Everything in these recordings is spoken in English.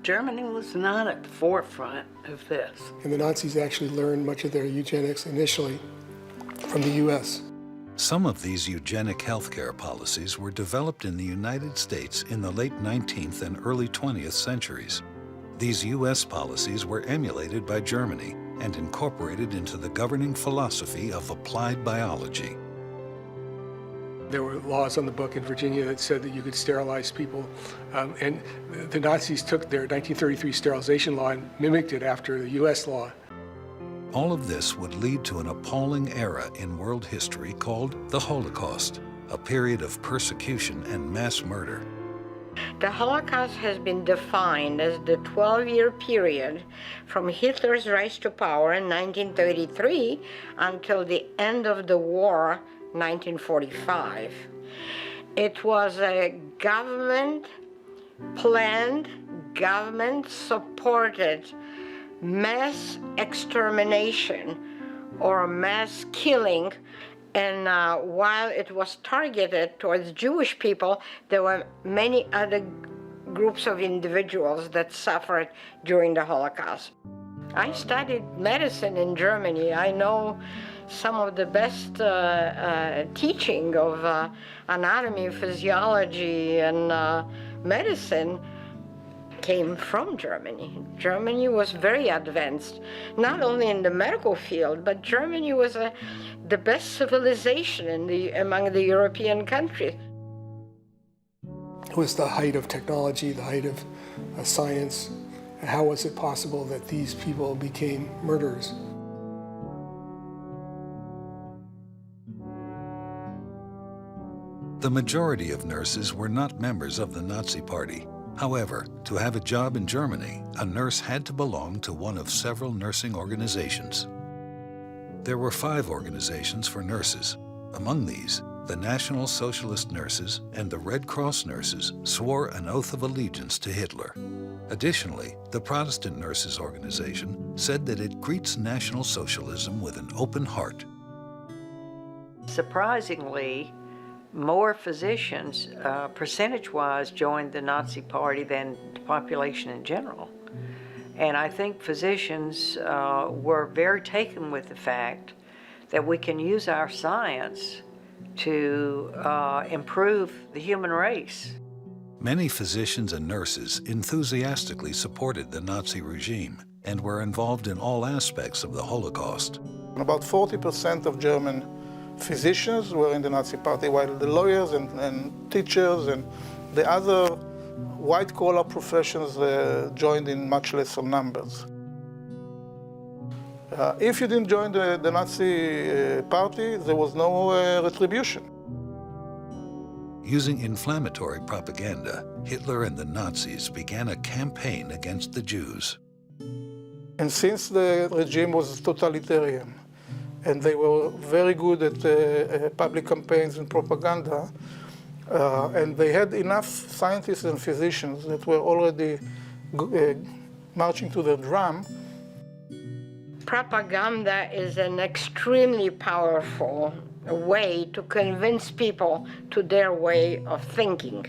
Germany was not at the forefront of this. And the Nazis actually learned much of their eugenics initially from the U.S. Some of these eugenic healthcare policies were developed in the United States in the late 19th and early 20th centuries. These U.S. policies were emulated by Germany and incorporated into the governing philosophy of applied biology. There were laws on the book in Virginia that said that you could sterilize people, and the Nazis took their 1933 sterilization law and mimicked it after the U.S. law. All of this would lead to an appalling era in world history called the Holocaust, a period of persecution and mass murder. The Holocaust has been defined as the 12-year period from Hitler's rise to power in 1933 until the end of the war, 1945. It was a government-planned, government-supported mass extermination or mass killing. And while it was targeted towards Jewish people, there were many other groups of individuals that suffered during the Holocaust. I studied medicine in Germany. I know some of the best teaching of anatomy, physiology, and medicine came from Germany. Germany was very advanced, not only in the medical field, but Germany was the best civilization among the European countries. It was the height of technology, the height of science. How was it possible that these people became murderers? The majority of nurses were not members of the Nazi Party. However, to have a job in Germany, a nurse had to belong to one of several nursing organizations. There were 5 organizations for nurses. Among these, the National Socialist Nurses and the Red Cross Nurses swore an oath of allegiance to Hitler. Additionally, the Protestant Nurses Organization said that it greets National Socialism with an open heart. Surprisingly, more physicians, percentage-wise, joined the Nazi Party than the population in general. And I think physicians were very taken with the fact that we can use our science to improve the human race. Many physicians and nurses enthusiastically supported the Nazi regime and were involved in all aspects of the Holocaust. About 40% of German physicians were in the Nazi Party, while the lawyers and teachers and the other white-collar professions joined in much lesser numbers. If you didn't join the Nazi Party, there was no retribution. Using inflammatory propaganda, Hitler and the Nazis began a campaign against the Jews. And since the regime was totalitarian, and they were very good at public campaigns and propaganda, and they had enough scientists and physicians that were already marching to the drum. Propaganda is an extremely powerful way to convince people to their way of thinking.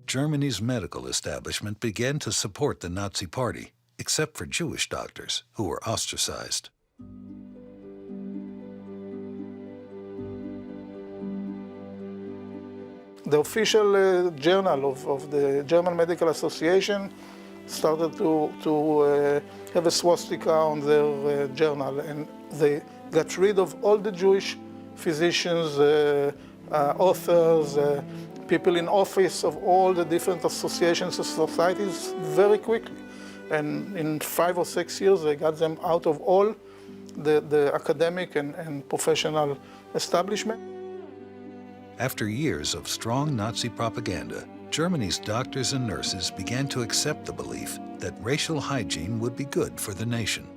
Germany's medical establishment began to support the Nazi Party, except for Jewish doctors, who were ostracized. The official journal of the German Medical Association started to have a swastika on their journal, and they got rid of all the Jewish physicians, authors, people in office of all the different associations and societies very quickly. And in 5 or 6 years, they got them out of all the academic and professional establishment. After years of strong Nazi propaganda, Germany's doctors and nurses began to accept the belief that racial hygiene would be good for the nation.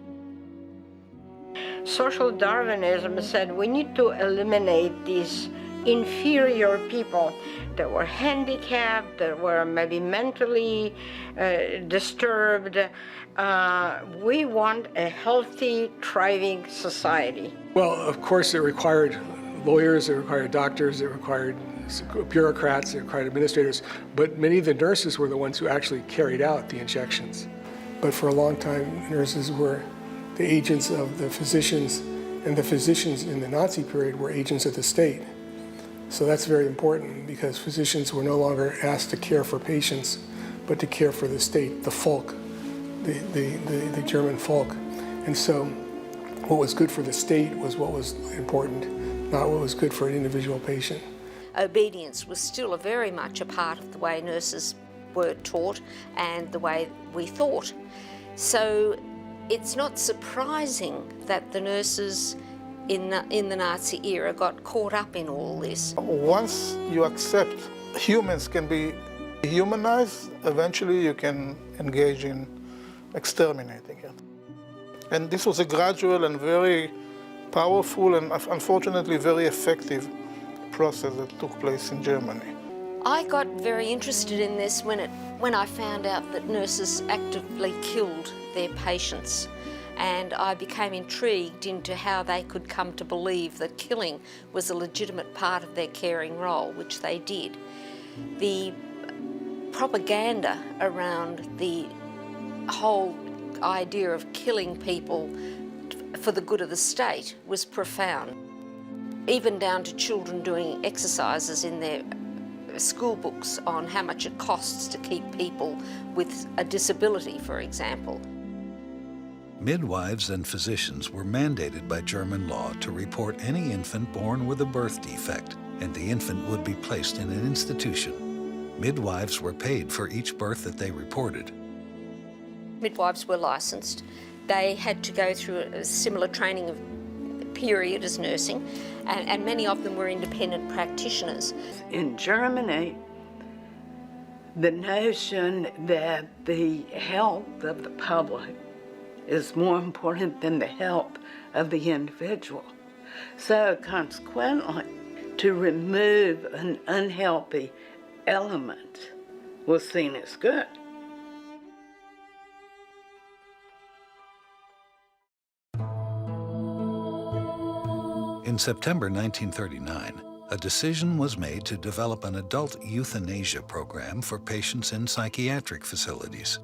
Social Darwinism said we need to eliminate these inferior people that were handicapped, that were maybe mentally disturbed. We want a healthy, thriving society. Well, of course, it required lawyers, it required doctors, it required bureaucrats, they required administrators, but many of the nurses were the ones who actually carried out the injections. But for a long time, nurses were the agents of the physicians, and the physicians in the Nazi period were agents of the state. So that's very important because physicians were no longer asked to care for patients, but to care for the state, the folk, the German folk. And so what was good for the state was what was important, not what was good for an individual patient. Obedience was still very much a part of the way nurses were taught and the way we thought. So it's not surprising that the nurses in the Nazi era got caught up in all this. Once you accept humans can be humanized, eventually you can engage in exterminating it. And this was a gradual and very powerful and unfortunately very effective process that took place in Germany. I got very interested in this when I found out that nurses actively killed their patients, and I became intrigued into how they could come to believe that killing was a legitimate part of their caring role, which they did. The propaganda around the whole idea of killing people for the good of the state was profound, even down to children doing exercises in their school books on how much it costs to keep people with a disability, for example. Midwives and physicians were mandated by German law to report any infant born with a birth defect, and the infant would be placed in an institution. Midwives were paid for each birth that they reported. Midwives were licensed. They had to go through a similar training period as nursing, and many of them were independent practitioners. In Germany, the notion that the health of the public is more important than the health of the individual. So consequently, to remove an unhealthy element was seen as good. In September 1939, a decision was made to develop an adult euthanasia program for patients in psychiatric facilities.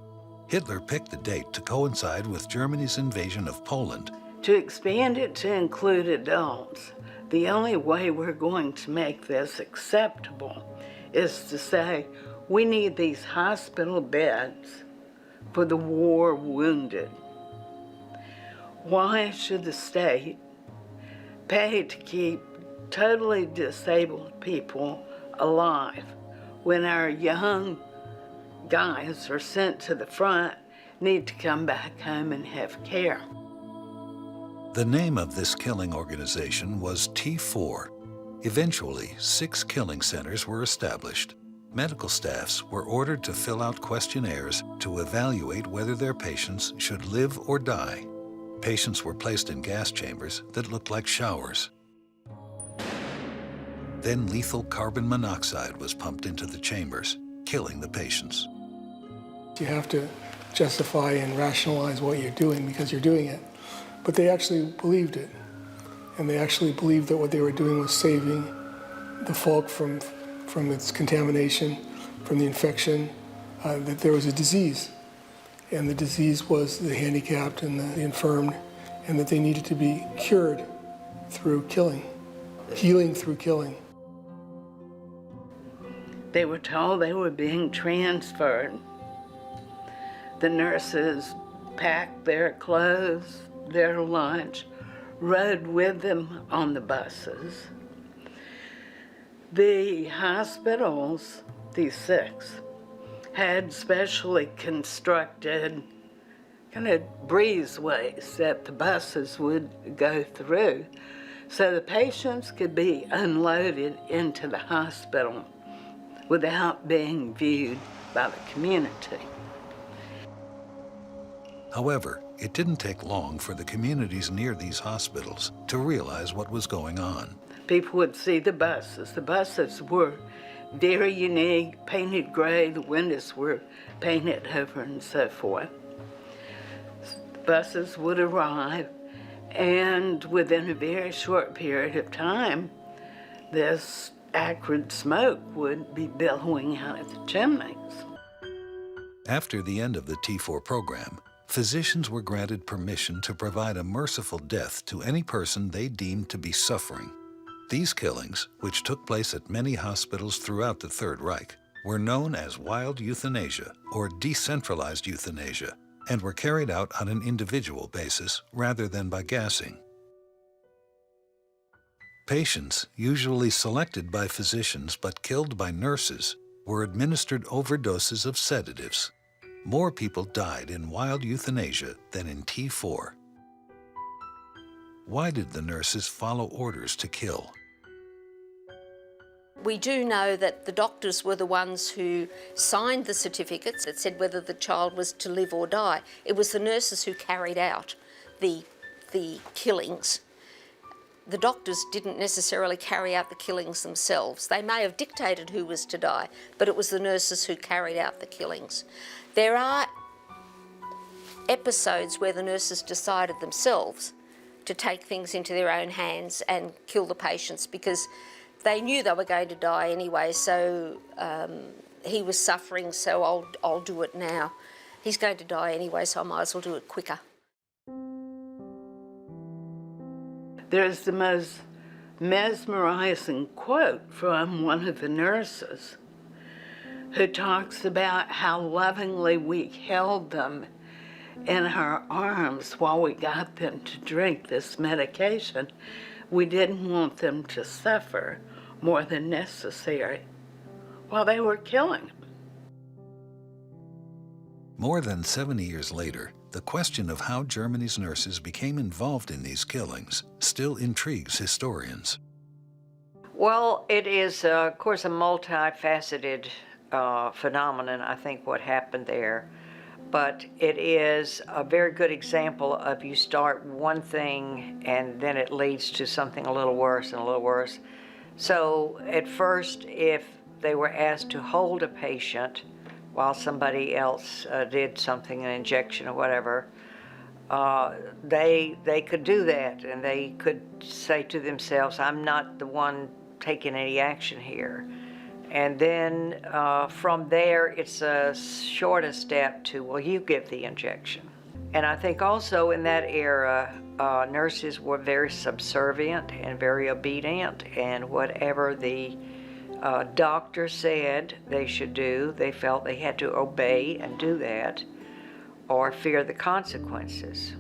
Hitler picked the date to coincide with Germany's invasion of Poland. To expand it to include adults, the only way we're going to make this acceptable is to say we need these hospital beds for the war wounded. Why should the state pay to keep totally disabled people alive when our young guys are sent to the front, need to come back home and have care? The name of this killing organization was T4. Eventually, 6 killing centers were established. Medical staffs were ordered to fill out questionnaires to evaluate whether their patients should live or die. Patients were placed in gas chambers that looked like showers. Then lethal carbon monoxide was pumped into the chambers, killing the patients. You have to justify and rationalize what you're doing because you're doing it. But they actually believed it. And they actually believed that what they were doing was saving the folk from its contamination, from the infection, that there was a disease. And the disease was the handicapped and the infirmed, and that they needed to be cured through killing, healing through killing. They were told they were being transferred. The nurses packed their clothes, their lunch, rode with them on the buses. The hospitals, these 6, had specially constructed kind of breezeways that the buses would go through so the patients could be unloaded into the hospital without being viewed by the community. However, it didn't take long for the communities near these hospitals to realize what was going on. People would see the buses. The buses were very unique, painted gray, the windows were painted over and so forth. Buses would arrive, and within a very short period of time, this acrid smoke would be billowing out of the chimneys. After the end of the T4 program, physicians were granted permission to provide a merciful death to any person they deemed to be suffering. These killings, which took place at many hospitals throughout the Third Reich, were known as wild euthanasia or decentralized euthanasia, and were carried out on an individual basis rather than by gassing. Patients, usually selected by physicians but killed by nurses, were administered overdoses of sedatives. More people died in wild euthanasia than in T4. Why did the nurses follow orders to kill? We do know that the doctors were the ones who signed the certificates that said whether the child was to live or die. It was the nurses who carried out the killings. The doctors didn't necessarily carry out the killings themselves. They may have dictated who was to die, but it was the nurses who carried out the killings. There are episodes where the nurses decided themselves to take things into their own hands and kill the patients because they knew they were going to die anyway, so he was suffering, so I'll do it now. He's going to die anyway, so I might as well do it quicker. There's the most mesmerizing quote from one of the nurses who talks about how lovingly we held them in our arms while we got them to drink this medication. We didn't want them to suffer more than necessary while they were killing them. More than 70 years later, the question of how Germany's nurses became involved in these killings still intrigues historians. Well, it is, of course, a multifaceted phenomenon, I think, what happened there. But it is a very good example of you start one thing and then it leads to something a little worse and a little worse. So at first, if they were asked to hold a patient while somebody else did something, an injection or whatever, they could do that, and they could say to themselves, I'm not the one taking any action here. And then from there, it's a shorter step to, well, you give the injection. And I think also in that era, nurses were very subservient and very obedient, and whatever the doctor said they should do, they felt they had to obey and do that, or fear the consequences.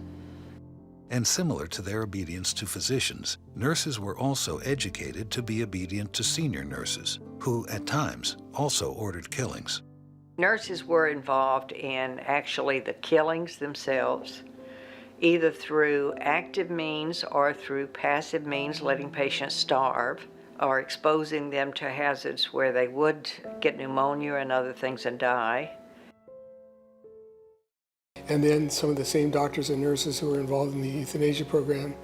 And similar to their obedience to physicians, nurses were also educated to be obedient to senior nurses, who at times also ordered killings. Nurses were involved in actually the killings themselves, either through active means or through passive means, letting patients starve, or exposing them to hazards where they would get pneumonia and other things and die. And then some of the same doctors and nurses who were involved in the euthanasia program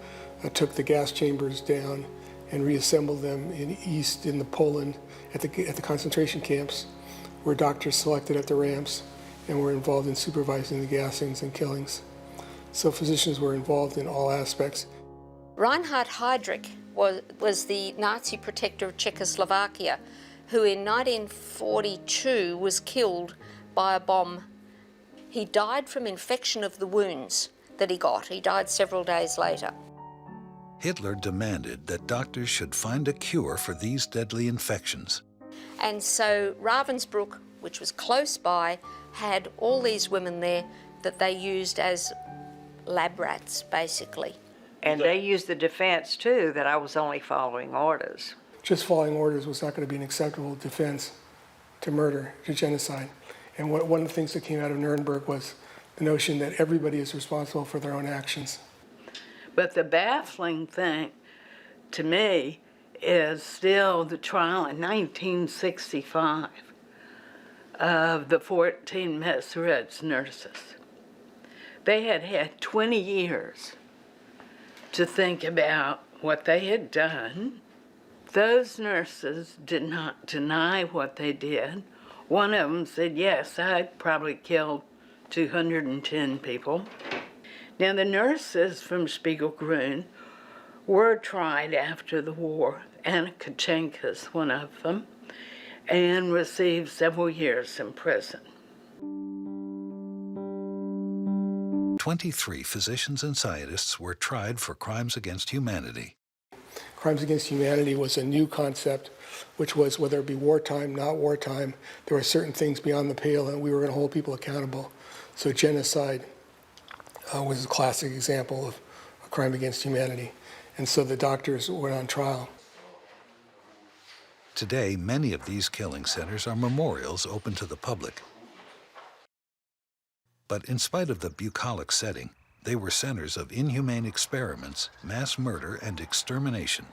took the gas chambers down and reassembled them in the Poland at the concentration camps, where doctors selected at the ramps and were involved in supervising the gassings and killings. So physicians were involved in all aspects. Reinhard Heydrich was the Nazi protector of Czechoslovakia, who in 1942 was killed by a bomb. He died from infection of the wounds that he got. He died several days later. Hitler demanded that doctors should find a cure for these deadly infections. And so Ravensbrück, which was close by, had all these women there that they used as lab rats, basically. And they used the defense, too, that I was only following orders. Just following orders was not going to be an acceptable defense to murder, to genocide. And one of the things that came out of Nuremberg was the notion that everybody is responsible for their own actions. But the baffling thing to me is still the trial in 1965 of the 14 Meseretz nurses. They had had 20 years to think about what they had done. Those nurses did not deny what they did. One of them said, yes, I probably killed 210 people. Now, the nurses from Spiegelgrün were tried after the war Anna Kachenka is one of them, and received several years in prison. 23 physicians and scientists were tried for crimes against humanity. Crimes against humanity was a new concept, which was whether it be wartime, not wartime, there were certain things beyond the pale and we were going to hold people accountable. So genocide was a classic example of a crime against humanity. And so the doctors went on trial. Today, many of these killing centers are memorials open to the public. But in spite of the bucolic setting, they were centers of inhumane experiments, mass murder, and extermination.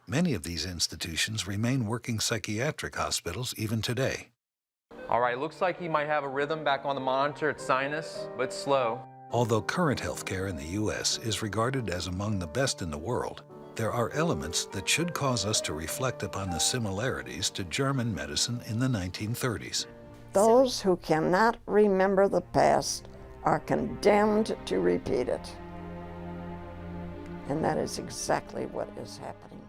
Many of these institutions remain working psychiatric hospitals even today. All right, looks like he might have a rhythm back on the monitor. It's sinus, but slow. Although current healthcare in the U.S. is regarded as among the best in the world, there are elements that should cause us to reflect upon the similarities to German medicine in the 1930s. Those who cannot remember the past are condemned to repeat it. And that is exactly what is happening.